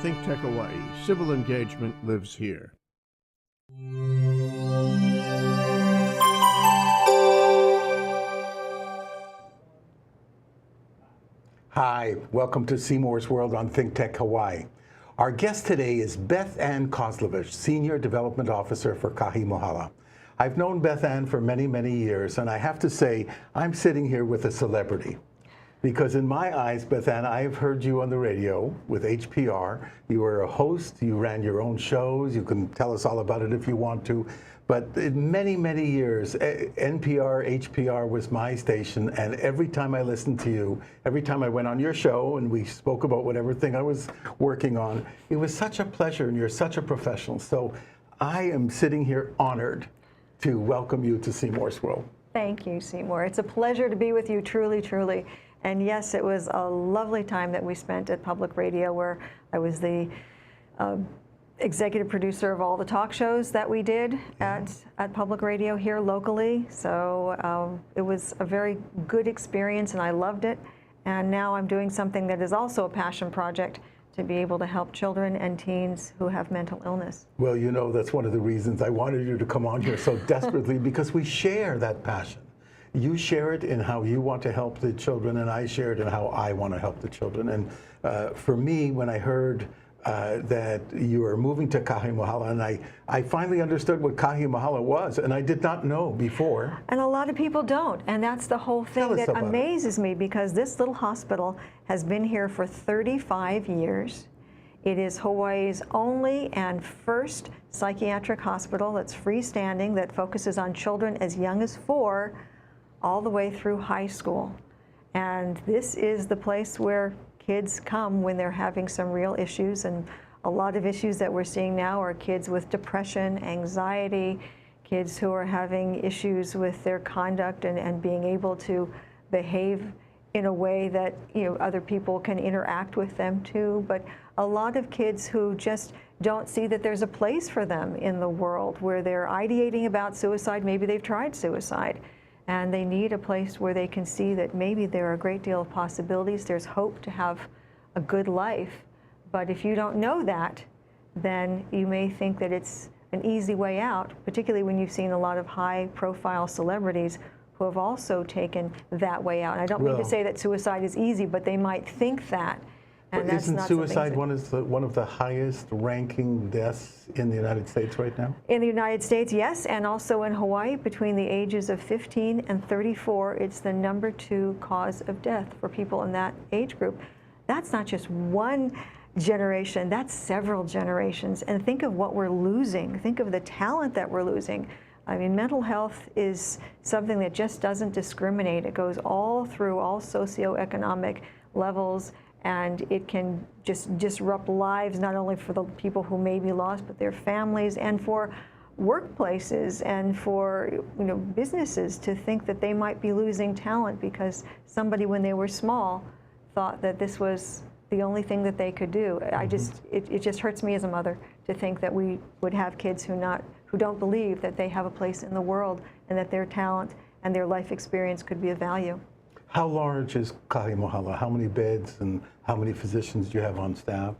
ThinkTech Hawaii. Civil engagement lives here. Hi, welcome to Seymour's World on ThinkTech Hawaii. Our guest today is Beth-Ann Kozlovich, Senior Development Officer for Kahi Mohala. I've known Beth-Ann for many, many years, and I have to say, I'm sitting here with a celebrity. Because in my eyes, Beth-Ann, I have heard you on the radio with HPR. You were a host, you ran your own shows, you can tell us all about it if you want to. But in many, many years, NPR, HPR was my station, and every time I listened to you, every time I went on your show and we spoke about whatever thing I was working on, it was such a pleasure, and you're such a professional. So I am sitting here honored to welcome you to Seymour's World. Thank you, Seymour. It's a pleasure to be with you, truly, truly. And yes, it was a lovely time that we spent at public radio, where I was the executive producer of all the talk shows that we did at public radio here locally. So it was a very good experience, and I loved it. And now I'm doing something that is also a passion project, to be able to help children and teens who have mental illness. Well, you know, that's one of the reasons I wanted you to come on here so desperately, because we share that passion. You share it in how you want to help the children, and I share it in how I want to help the children. And for me, when I heard that you were moving to Kahi Mohala, and I finally understood what Kahi Mohala was, and I did not know before. And a lot of people don't, and that's the whole thing that amazes me, because this little hospital has been here for 35 years. It is Hawaii's only and first psychiatric hospital that's freestanding, that focuses on children as young as 4 all the way through high school. And this is the place where kids come when they're having some real issues, and a lot of issues that we're seeing now are kids with depression, anxiety, kids who are having issues with their conduct and being able to behave in a way that, you know, other people can interact with them too. But a lot of kids who just don't see that there's a place for them in the world, where they're ideating about suicide. Maybe they've tried suicide, and they need a place where they can see that maybe there are a great deal of possibilities. There's hope to have a good life. But if you don't know that, then you may think that it's an easy way out, particularly when you've seen a lot of high-profile celebrities who have also taken that way out. And I don't mean to say that suicide is easy, but they might think that. And that's isn't suicide one of the highest ranking deaths in the United States right now? In the United States, yes, and also in Hawaii, between the ages of 15 and 34, it's the #2 cause of death for people in that age group. That's not just one generation, that's several generations. And think of what we're losing. Think of the talent that we're losing. I mean, mental health is something that just doesn't discriminate. It goes all through all socioeconomic levels, and it can just disrupt lives, not only for the people who may be lost, but their families, and for workplaces and for, you know, businesses, to think that they might be losing talent because somebody, when they were small, thought that this was the only thing that they could do. It just hurts me as a mother to think that we would have kids who don't believe that they have a place in the world, and that their talent and their life experience could be of value. How large is Kahi Mohala? How many beds and how many physicians do you have on staff?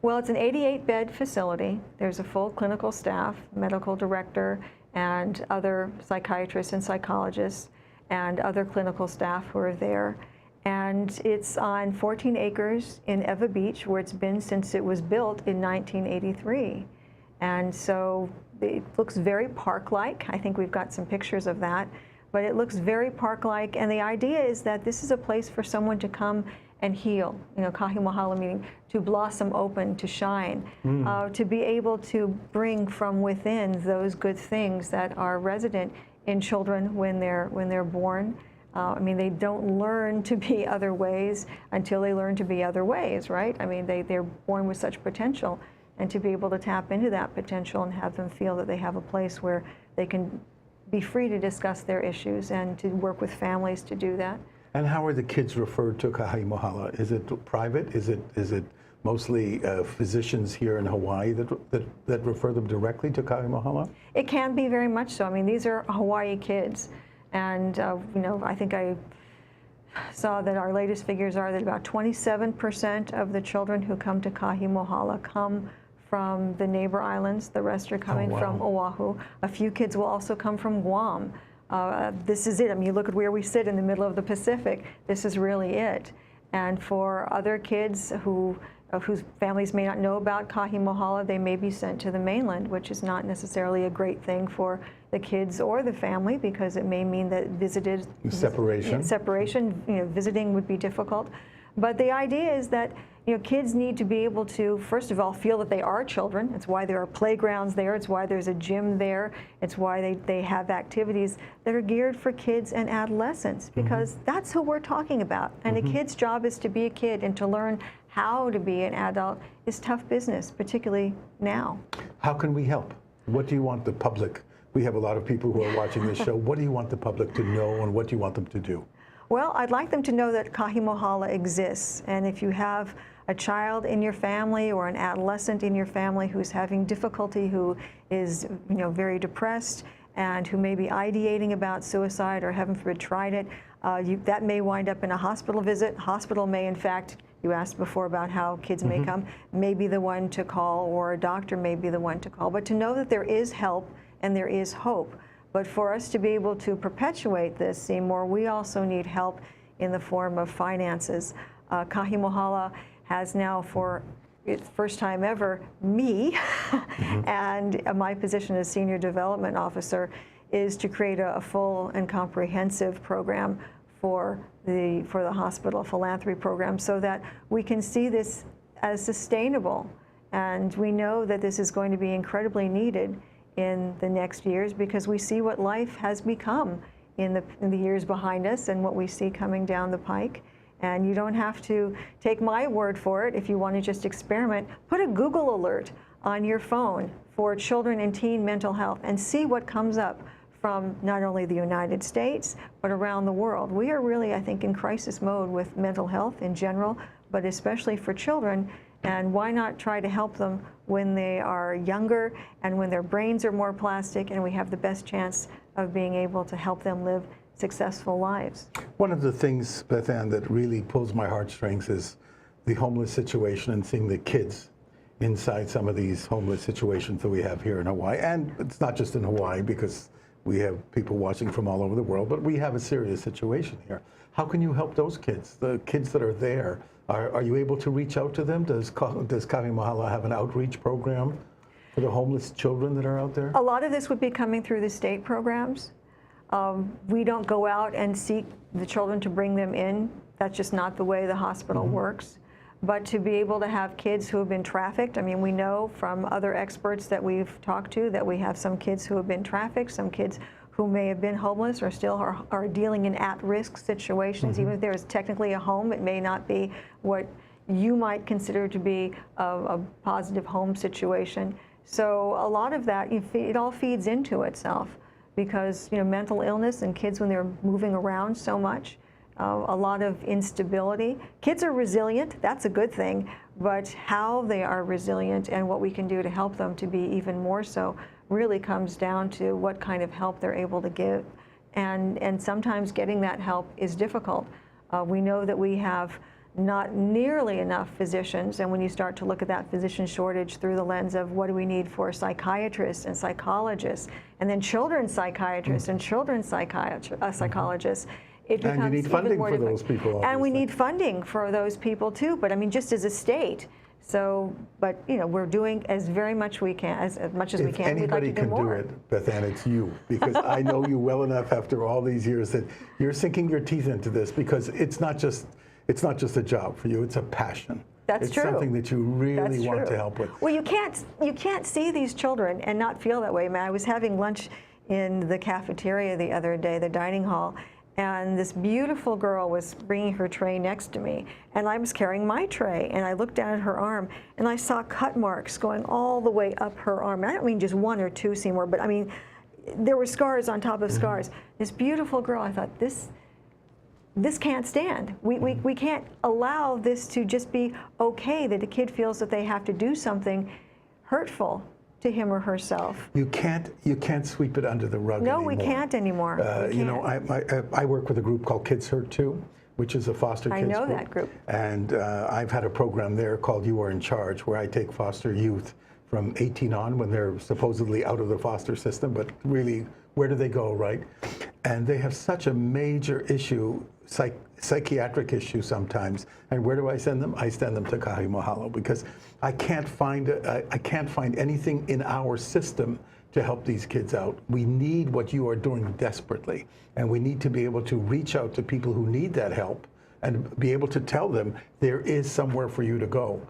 Well, it's an 88-bed facility. There's a full clinical staff, medical director, and other psychiatrists and psychologists, and other clinical staff who are there. And it's on 14 acres in Ewa Beach, where it's been since it was built in 1983. And so it looks very park-like. I think we've got some pictures of that. But it looks very park-like, and the idea is that this is a place for someone to come and heal. You know, Kahi Mohala meaning to blossom open, to shine, to be able to bring from within those good things that are resident in children when they're born. I mean, they don't learn to be other ways until they learn to be other ways, right? I mean, they're born with such potential, and to be able to tap into that potential and have them feel that they have a place where they can be free to discuss their issues and to work with families to do that. And how are the kids referred to Kahi Mohala? Is it private? Is it mostly physicians here in Hawaii that refer them directly to Kahi Mohala? It can be very much so. I mean, these are Hawaii kids, and you know, I think I saw that our latest figures are that about 27% of the children who come to Kahi Mohala come from the neighbor islands. The rest are coming from Oahu. A few kids will also come from Guam. This is it. I mean, you look at where we sit in the middle of the Pacific. This is really it. And for other kids whose families may not know about Kahi Mohala, they may be sent to the mainland, which is not necessarily a great thing for the kids or the family, because it may mean that separation, visiting would be difficult. But the idea is that kids need to be able to, first of all, feel that they are children. It's why there are playgrounds there. It's why there's a gym there. It's why they have activities that are geared for kids and adolescents, because that's who we're talking about. And a kid's job is to be a kid, and to learn how to be an adult is tough business, particularly now. How can we help? What do you want the public? We have a lot of people who are watching this show. What do you want the public to know, and what do you want them to do? Well, I'd like them to know that Kahi Mohala exists, and if you have a child in your family or an adolescent in your family who's having difficulty, who is very depressed, and who may be ideating about suicide or, heaven forbid, tried it, that may wind up in a hospital visit. Hospital may, in fact, you asked before about how kids may come, may be the one to call, or a doctor may be the one to call. But to know that there is help and there is hope. But for us to be able to perpetuate this, Seymour, we also need help in the form of finances. Kahi Mohala has now, for its first time ever, me, and my position as Senior Development Officer is to create a full and comprehensive program for the hospital, philanthropy program, so that we can see this as sustainable. And we know that this is going to be incredibly needed in the next years, because we see what life has become in the years behind us and what we see coming down the pike. And you don't have to take my word for it. If you want to just experiment, put a Google alert on your phone for children and teen mental health and see what comes up from not only the United States, but around the world. We are really, I think, in crisis mode with mental health in general, but especially for children. And why not try to help them when they are younger and when their brains are more plastic, and we have the best chance of being able to help them live successful lives. One of the things, Beth-Ann, that really pulls my heartstrings is the homeless situation, and seeing the kids inside some of these homeless situations that we have here in Hawaii. And it's not just in Hawaii, because we have people watching from all over the world, but we have a serious situation here. How can you help those kids, the kids that are there? Are you able to reach out to them? Does Kahi Mohala have an outreach program for the homeless children that are out there? A lot of this would be coming through the state programs. We don't go out and seek the children to bring them in. That's just not the way the hospital works. But to be able to have kids who have been trafficked, I mean, we know from other experts that we've talked to that we have some kids who have been trafficked, some kids who may have been homeless or still are dealing in at-risk situations. Even if there is technically a home, it may not be what you might consider to be a positive home situation. So a lot of that, it all feeds into itself, because mental illness and kids, when they're moving around so much, a lot of instability. Kids are resilient, that's a good thing, but how they are resilient and what we can do to help them to be even more so really comes down to what kind of help they're able to give. And sometimes getting that help is difficult. We know that we have not nearly enough physicians, and when you start to look at that physician shortage through the lens of what do we need for psychiatrists and psychologists, and then children's psychiatrists and children's psychologists, it becomes and you need funding for those people, obviously. And we need funding for those people too, but I mean, just as a state. So, but we're doing as much we can, as much as we can. We'd like to do more. If anybody can do it, Beth-Ann, it's you, because I know you well enough after all these years that you're sinking your teeth into this, because it's not just a job for you; it's a passion. That's true. It's something that you really want to help with. Well, you can't see these children and not feel that way. I mean, I was having lunch in the cafeteria the other day, the dining hall, and this beautiful girl was bringing her tray next to me, and I was carrying my tray, and I looked down at her arm, and I saw cut marks going all the way up her arm. And I don't mean just one or two, Seymour, but I mean, there were scars on top of scars. This beautiful girl, I thought, this can't stand. We can't allow this to just be okay, that a kid feels that they have to do something hurtful to him or herself. You can't sweep it under the rug anymore. No, we can't anymore. I work with a group called Kids Hurt Too. which is a foster kids I know group. that group. And I've had a program there called You Are in Charge, where I take foster youth from 18 on when they're supposedly out of the foster system, but really, where do they go, right? And they have such a major issue, psychiatric issue sometimes. And where do I send them? I send them to Kahi Mohala, because I can't find anything in our system to help these kids out. We need what you are doing desperately, and we need to be able to reach out to people who need that help and be able to tell them there is somewhere for you to go.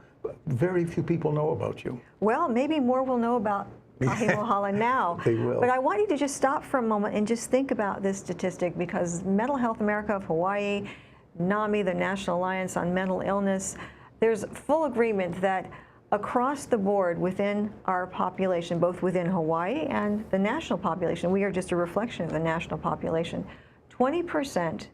Very few people know about you. Well, maybe more will know about Kahi Mohala now. They will. But I want you to just stop for a moment and just think about this statistic, because Mental Health America of Hawaii, NAMI, the National Alliance on Mental Illness, there's full agreement that across the board within our population, both within Hawaii and the national population, we are just a reflection of the national population, 20%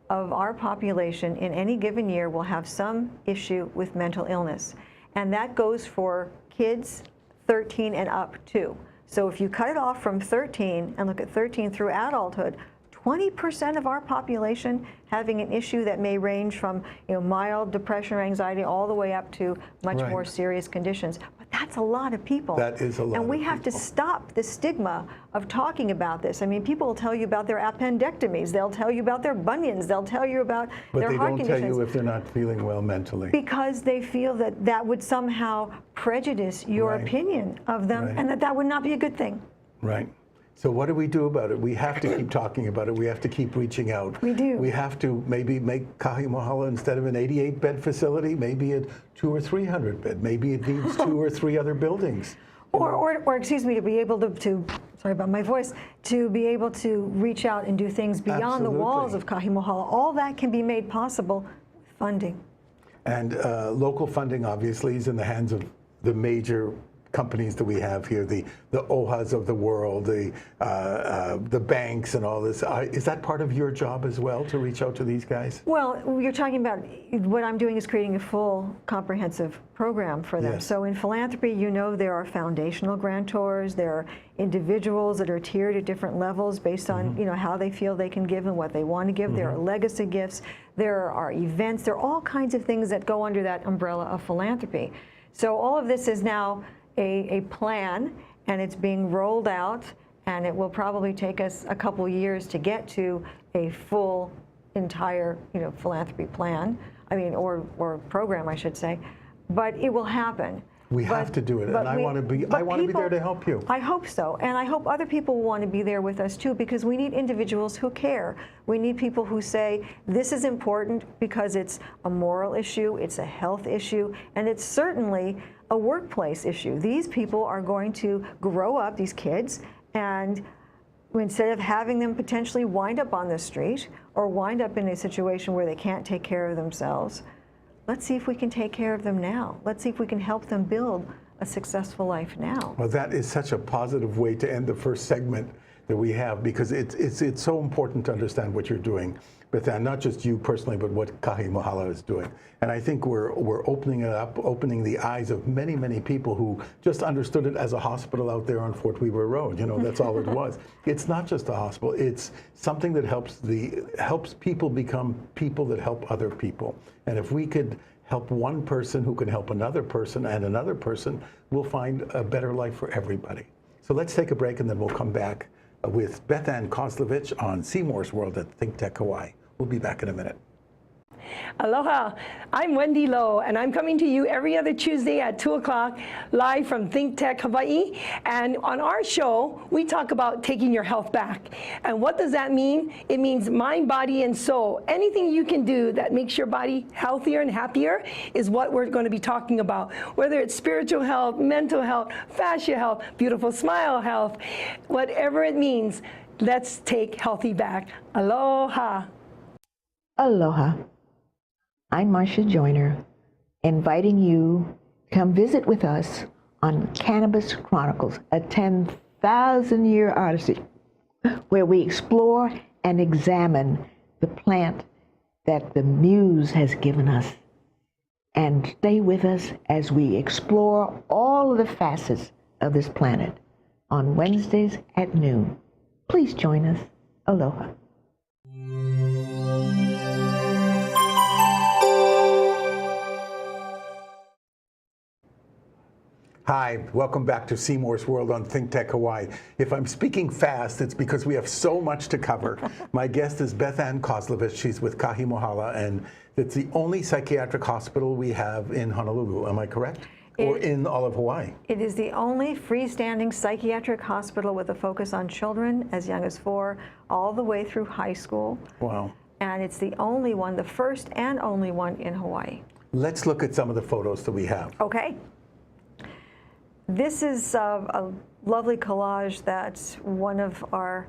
of our population in any given year will have some issue with mental illness. And that goes for kids 13 and up too. So if you cut it off from 13 and look at 13 through adulthood, 20% of our population having an issue that may range from mild depression or anxiety all the way up to much Right. more serious conditions. But that's a lot of people. That is a lot And we of have to people. stop the stigma of talking about this. I mean, people will tell you about their appendectomies. They'll tell you about their bunions. They'll tell you about But their they heart don't conditions. tell you if they're not feeling well mentally. Because they feel that that would somehow prejudice your Right. opinion of them, Right. and that would not be a good thing. Right. So what do we do about it? We have to keep talking about it. We have to keep reaching out. We do. We have to maybe make Kahi Mohala, instead of an 88-bed facility, maybe a 200 or 300 bed. Maybe it needs 2 or 3 other buildings. Or excuse me, to be able to sorry about my voice, to be able to reach out and do things beyond the walls of Kahi Mohala. All that can be made possible with funding. And local funding, obviously, is in the hands of the major companies that we have here, the OHAs of the world, the banks and all this. Is that part of your job as well, to reach out to these guys? Well, you're talking about what I'm doing is creating a full comprehensive program for them. Yes. So in philanthropy, there are foundational grantors, there are individuals that are tiered at different levels based on how they feel they can give and what they want to give. There are legacy gifts, there are events, there are all kinds of things that go under that umbrella of philanthropy. So all of this is now a plan, and it's being rolled out, and it will probably take us a couple years to get to a full entire philanthropy plan, or program, I should say, but it will happen. We have to do it, and I want to be there to help you. I hope so, and I hope other people want to be there with us too, because we need individuals who care. We need people who say, this is important because it's a moral issue, it's a health issue, and it's certainly a workplace issue. These people are going to grow up, these kids, and instead of having them potentially wind up on the street or wind up in a situation where they can't take care of themselves, let's see if we can take care of them now. Let's see if we can help them build a successful life now. Well, that is such a positive way to end the first segment that we have, because it's so important to understand what you're doing, Beth-Ann, not just you personally, but what Kahi Mohala is doing. And I think we're opening it up, opening the eyes of many, many people who just understood it as a hospital out there on Fort Weaver Road. That's all it was. It's not just a hospital. It's something that helps people become people that help other people. And if we could help one person who can help another person and another person, we'll find a better life for everybody. So let's take a break, and then we'll come back with Beth-Ann Kozlovich on Seymour's World at ThinkTech Hawaii. We'll be back in a minute. Aloha, I'm Wendy Lowe, and I'm coming to you every other Tuesday at 2 o'clock, live from ThinkTech Hawaii. And on our show, we talk about taking your health back. And what does that mean? It means mind, body, and soul. Anything you can do that makes your body healthier and happier is what we're going to be talking about. Whether it's spiritual health, mental health, fascia health, beautiful smile health, whatever it means, let's take healthy back. Aloha. Aloha. I'm Marcia Joyner, inviting you to come visit with us on Cannabis Chronicles, a 10,000-year odyssey, where we explore and examine the plant that the Muse has given us. And stay with us as we explore all of the facets of this planet on Wednesdays at noon. Please join us. Aloha. Hi, welcome back to Seymour's World on ThinkTech Hawaii. If I'm speaking fast, it's because we have so much to cover. My guest is Beth-Ann Kozlovich. She's with Kahi Mohala, and it's the only psychiatric hospital we have in Honolulu. Am I correct? Or in all of Hawaii? It is the only freestanding psychiatric hospital with a focus on children as young as 4, all the way through high school. Wow. And it's the only one, the first and only one in Hawaii. Let's look at some of the photos that we have. Okay. This is a lovely collage that one of our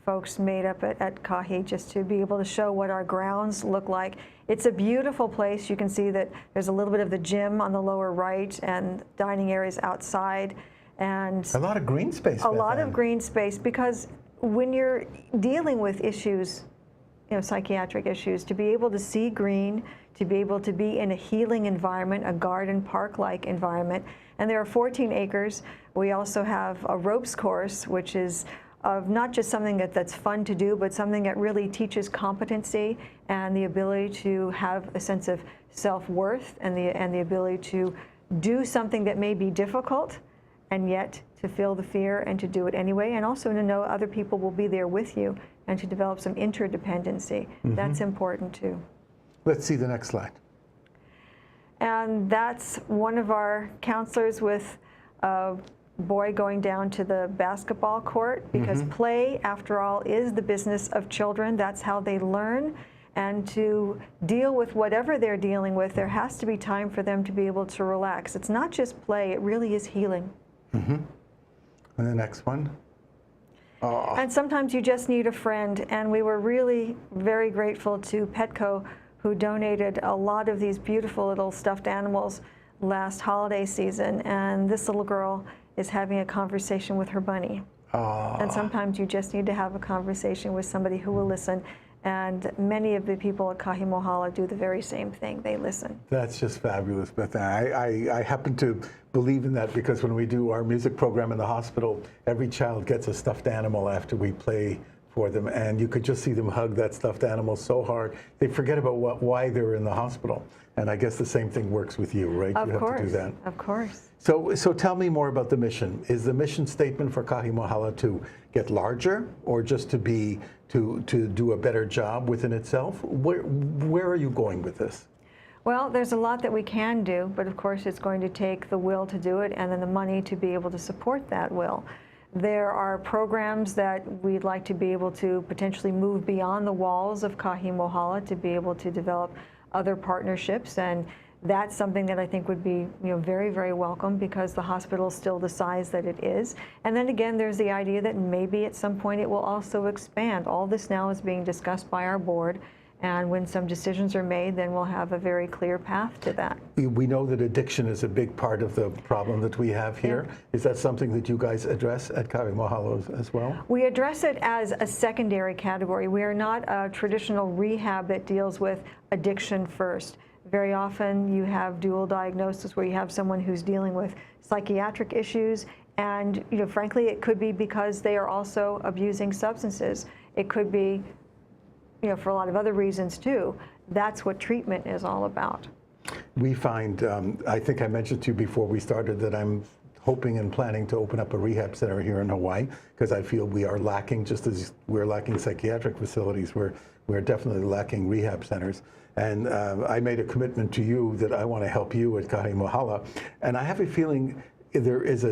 folks made up at Kahi, just to be able to show what our grounds look like. It's a beautiful place. You can see that there's a little bit of the gym on the lower right and dining areas outside. And a lot of green space. A lot of green space, because when you're dealing with issues, psychiatric issues, to be able to see green, to be able to be in a healing environment, a garden park-like environment. And there are 14 acres. We also have a ropes course, which is not just something that's fun to do, but something that really teaches competency and the ability to have a sense of self-worth and the ability to do something that may be difficult, and yet to feel the fear and to do it anyway, and also to know other people will be there with you and to develop some interdependency. That's important too. Let's see the next slide. And that's one of our counselors with a boy going down to the basketball court, because play, after all, is the business of children. That's how they learn. And to deal with whatever they're dealing with, there has to be time for them to be able to relax. It's not just play, it really is healing. And the next one. Oh. And sometimes you just need a friend. And we were really very grateful to Petco, who donated a lot of these beautiful little stuffed animals last holiday season. And this little girl is having a conversation with her bunny. And sometimes you just need to have a conversation with somebody who will listen. And many of the people at Kahi Mohala do the very same thing. They listen. That's just fabulous, Beth-Ann. I happen to believe in that, because when we do our music program in the hospital, every child gets a stuffed animal after we play for them, and you could just see them hug that stuffed animal so hard. They forget about why they're in the hospital. And I guess the same thing works with you, right? Of you have course, to do that. of course. So tell me more about the mission. Is the mission statement for Kahi Mohala to get larger, or just to do a better job within itself? Where are you going with this? Well, there's a lot that we can do, but of course it's going to take the will to do it, and then the money to be able to support that will. There are programs that we'd like to be able to potentially move beyond the walls of Kahi Mohala to be able to develop other partnerships, and that's something that I think would be very, very welcome, because the hospital is still the size that it is. And then again, there's the idea that maybe at some point it will also expand. All this now is being discussed by our board, and when some decisions are made, then we'll have a very clear path to that. We know that addiction is a big part of the problem that we have here. Yeah. Is that something that you guys address at Kahi Mohala as well? We address it as a secondary category. We are not a traditional rehab that deals with addiction first. Very often you have dual diagnosis, where you have someone who's dealing with psychiatric issues, and frankly, it could be because they are also abusing substances. It could be for a lot of other reasons too. That's what treatment is all about. We find, I think I mentioned to you before we started, that I'm hoping and planning to open up a rehab center here in Hawaii, because I feel we are lacking, just as we're lacking psychiatric facilities, we're definitely lacking rehab centers. And I made a commitment to you that I want to help you at Kahi Mohala. And I have a feeling there's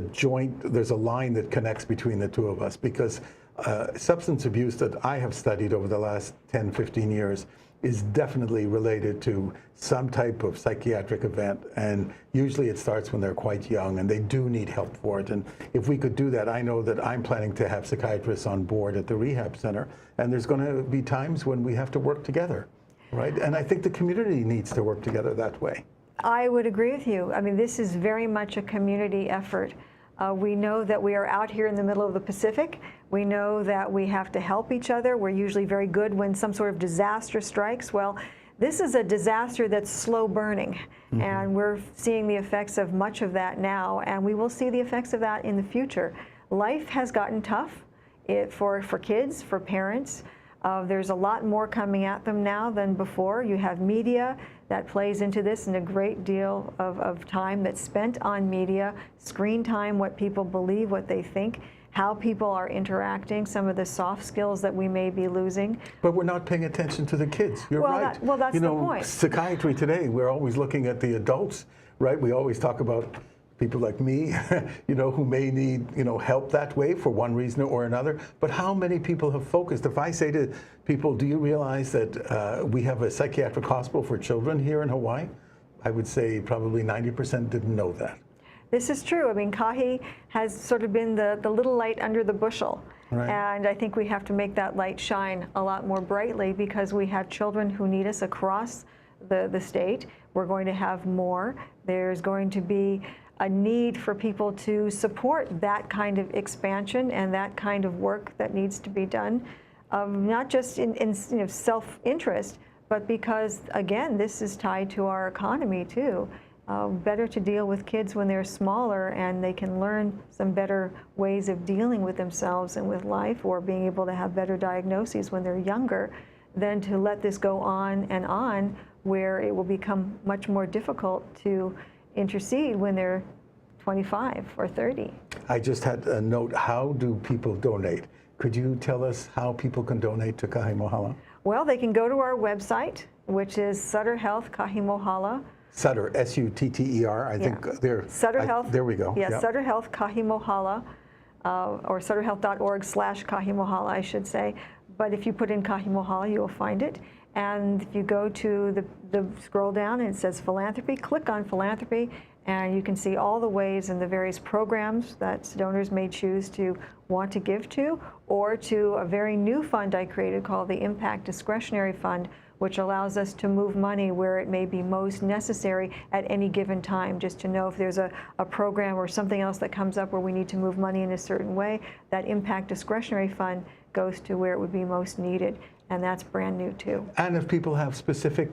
a line that connects between the two of us, because substance abuse that I have studied over the last 10, 15 years is definitely related to some type of psychiatric event, and usually it starts when they're quite young, and they do need help for it. And if we could do that, I know that I'm planning to have psychiatrists on board at the rehab center, and there's going to be times when we have to work together, right? And I think the community needs to work together that way. I would agree with you. I mean, this is very much a community effort. We know that we are out here in the middle of the Pacific. We know that we have to help each other. We're usually very good when some sort of disaster strikes. Well, this is a disaster that's slow burning, and we're seeing the effects of much of that now, and we will see the effects of that in the future. Life has gotten tough for kids, for parents. There's a lot more coming at them now than before. You have media that plays into this, and a great deal of time that's spent on media, screen time, what people believe, what they think, how people are interacting, some of the soft skills that we may be losing. But we're not paying attention to the kids. You're right. Well, that's the point. Psychiatry today, we're always looking at the adults, right? We always talk about people like me, who may need, help that way for one reason or another. But how many people have focused? If I say to people, do you realize that we have a psychiatric hospital for children here in Hawaii? I would say probably 90% didn't know that. This is true. I mean, Kahi has sort of been the little light under the bushel. Right. And I think we have to make that light shine a lot more brightly, because we have children who need us across the state. We're going to have more. There's going to be a need for people to support that kind of expansion and that kind of work that needs to be done, not just in self-interest, but because, again, this is tied to our economy too. Better to deal with kids when they're smaller and they can learn some better ways of dealing with themselves and with life, or being able to have better diagnoses when they're younger, than to let this go on and on, where it will become much more difficult to intercede when they're 25 or 30. I just had a note. How do people donate? Could you tell us how people can donate to Kahi Mohala? Well, they can go to our website, which is Sutter Health Kahi Mohala. Sutter, S-U-T-T-E-R. I think they're Sutter Health. There we go. Yeah, yep. Sutter Health Kahi Mohala, or sutterhealth.org/Kahi Mohala, I should say. But if you put in Kahi Mohala, you will find it. And if you go to the scroll down and it says philanthropy, click on philanthropy, and you can see all the ways and the various programs that donors may choose to want to give to, or to a very new fund I created called the Impact Discretionary Fund, which allows us to move money where it may be most necessary at any given time, just to know if there's a program or something else that comes up where we need to move money in a certain way. That Impact Discretionary Fund goes to where it would be most needed, and that's brand new too. And if people have specific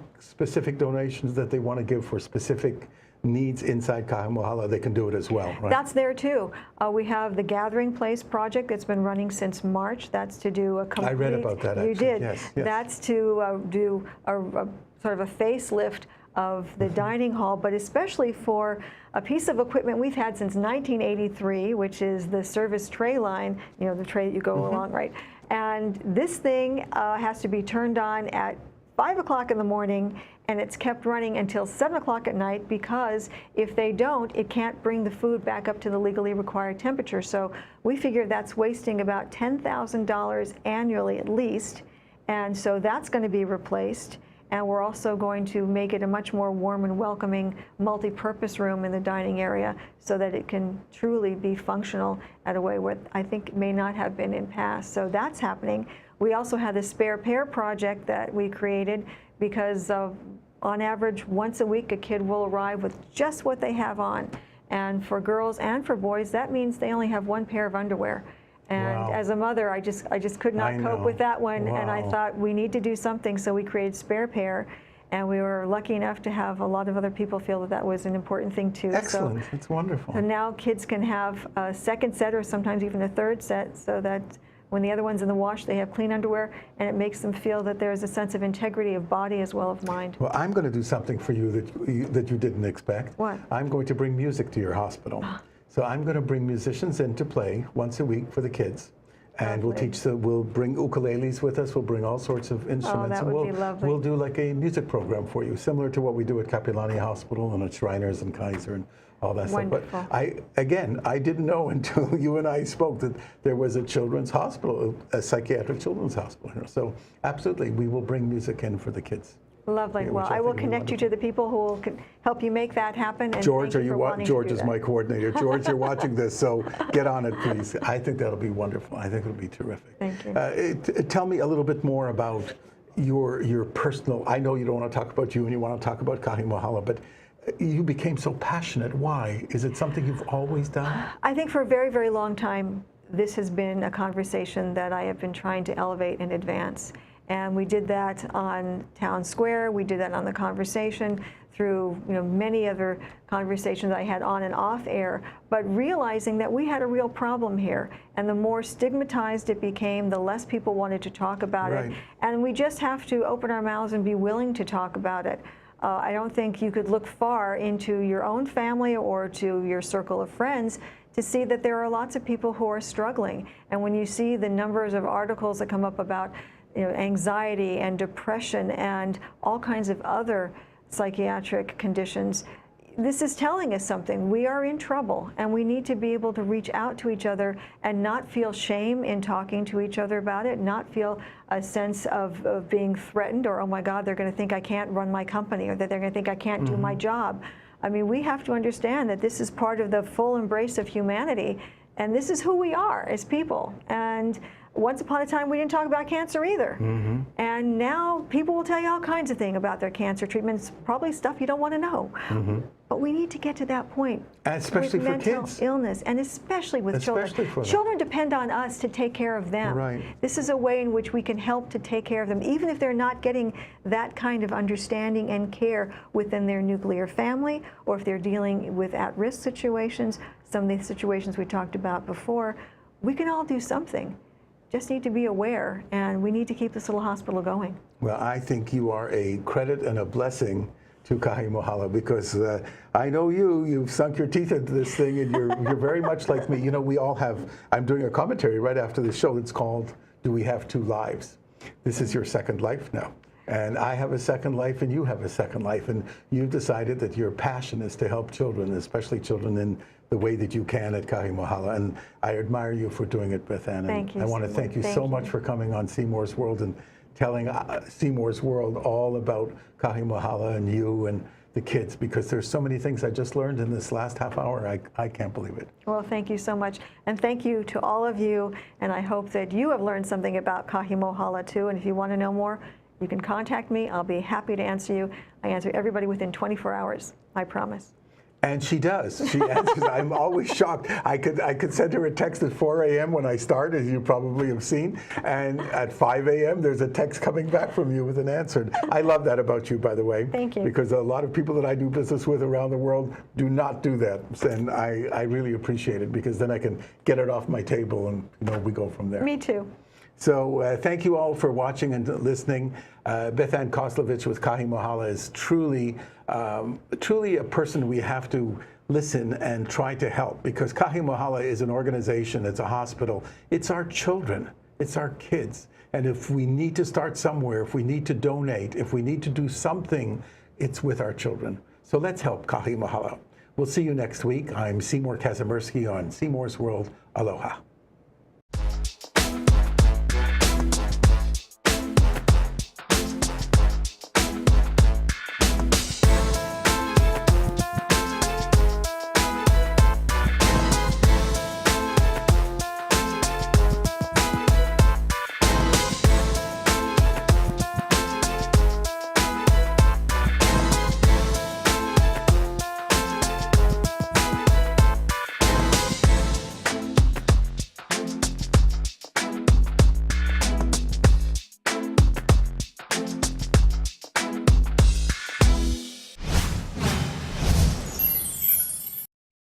donations that they want to give for specific needs inside Kahi Mohala, they can do it as well, right? That's there too. We have the Gathering Place project that's been running since March. That's to do a complete... I read about that, actually. You did. Yes. That's to do a sort of a facelift of the dining hall, but especially for a piece of equipment we've had since 1983, which is the service tray line, the tray that you go along, right? And this thing has to be turned on at 5 o'clock in the morning, and it's kept running until 7 o'clock at night, because if they don't, it can't bring the food back up to the legally required temperature. So we figure that's wasting about $10,000 annually at least, and so that's going to be replaced. And we're also going to make it a much more warm and welcoming multi-purpose room in the dining area, so that it can truly be functional at a way where I think may not have been in past. So that's happening. We also have the Spare Pair project that we created, because on average, once a week, a kid will arrive with just what they have on. And for girls and for boys, that means they only have one pair of underwear. And wow. As a mother, I just could not cope with that one. Wow. And I thought we need to do something, so we created Spare Pair. And we were lucky enough to have a lot of other people feel that that was an important thing too. Excellent, it's wonderful. And now kids can have a second set, or sometimes even a third set, so that when the other one's in the wash, they have clean underwear, and it makes them feel that there's a sense of integrity of body as well as mind. Well, I'm going to do something for you that you didn't expect. What? I'm going to bring music to your hospital. So I'm going to bring musicians in to play once a week for the kids. And we'll bring ukuleles with us, we'll bring all sorts of instruments. That would be lovely. We'll do like a music program for you, similar to what we do at Kapilani Hospital and at Shriners and Kaiser and all that Wonderful. stuff. But I didn't know until you and I spoke that there was a children's hospital, a psychiatric children's hospital here. So absolutely, we will bring music in for the kids. Lovely. Well, I will connect you to the people who will help you make that happen. And George, George is that. my coordinator. George, you're watching this, so get on it, please. I think that'll be wonderful. I think it'll be terrific. Thank you. Tell me a little bit more about your personal. I know you don't want to talk about you and you want to talk about Kahi Mohala, but you became so passionate. Why? Is it something you've always done? I think for a very, very long time, this has been a conversation that I have been trying to elevate and advance. And we did that on Town Square, we did that on The Conversation, through many other conversations I had on and off air, but realizing that we had a real problem here. And the more stigmatized it became, the less people wanted to talk about it. And we just have to open our mouths and be willing to talk about it. I don't think you could look far into your own family or to your circle of friends to see that there are lots of people who are struggling. And when you see the numbers of articles that come up about anxiety and depression and all kinds of other psychiatric conditions, this is telling us something. We are in trouble, and we need to be able to reach out to each other and not feel shame in talking to each other about it, not feel a sense of being threatened or, oh my God, they're going to think I can't run my company, or that they're going to think I can't do my job. I mean, we have to understand that this is part of the full embrace of humanity, and this is who we are as people. And once upon a time, we didn't talk about cancer either. And now people will tell you all kinds of things about their cancer treatments, probably stuff you don't want to know. But we need to get to that point. And especially with for mental kids. illness, and especially with children. Children depend on us to take care of them. This is a way in which we can help to take care of them, even if they're not getting that kind of understanding and care within their nuclear family, or if they're dealing with at-risk situations, some of the situations we talked about before. We can all do something. Just need to be aware, and we need to keep this little hospital going. Well, I think you are a credit and a blessing to Kahi Mohala, because I know you've sunk your teeth into this thing, and you're very much like me. We all have, I'm doing a commentary right after the show that's called, Do We Have Two Lives? This is your second life now. And I have a second life, and you have a second life, and you've decided that your passion is to help children, especially children in the way that you can at Kahi Mohala. And I admire you for doing it, Beth-Ann. Thank you. I want to thank you so much for coming on Seymour's World and telling Seymour's World all about Kahi Mohala and you and the kids, because there's so many things I just learned in this last half hour. I can't believe it. Well, thank you so much. And thank you to all of you. And I hope that you have learned something about Kahi Mohala too. And if you want to know more, you can contact me. I'll be happy to answer you. I answer everybody within 24 hours, I promise. And she does. She answers. I'm always shocked. I could send her a text at 4 a.m. when I start, as you probably have seen, and at 5 a.m. there's a text coming back from you with an answer. I love that about you, by the way. Thank you. Because a lot of people that I do business with around the world do not do that, and I really appreciate it, because then I can get it off my table and we go from there. Me too. So thank you all for watching and listening. Beth-Ann Kozlovich with Kahi Mohala is truly a person we have to listen and try to help, because Kahi Mohala is an organization, it's a hospital, it's our children, it's our kids. And if we need to start somewhere, if we need to donate, if we need to do something, it's with our children. So let's help Kahi Mohala. We'll see you next week. I'm Seymour Kazimirski on Seymour's World. Aloha.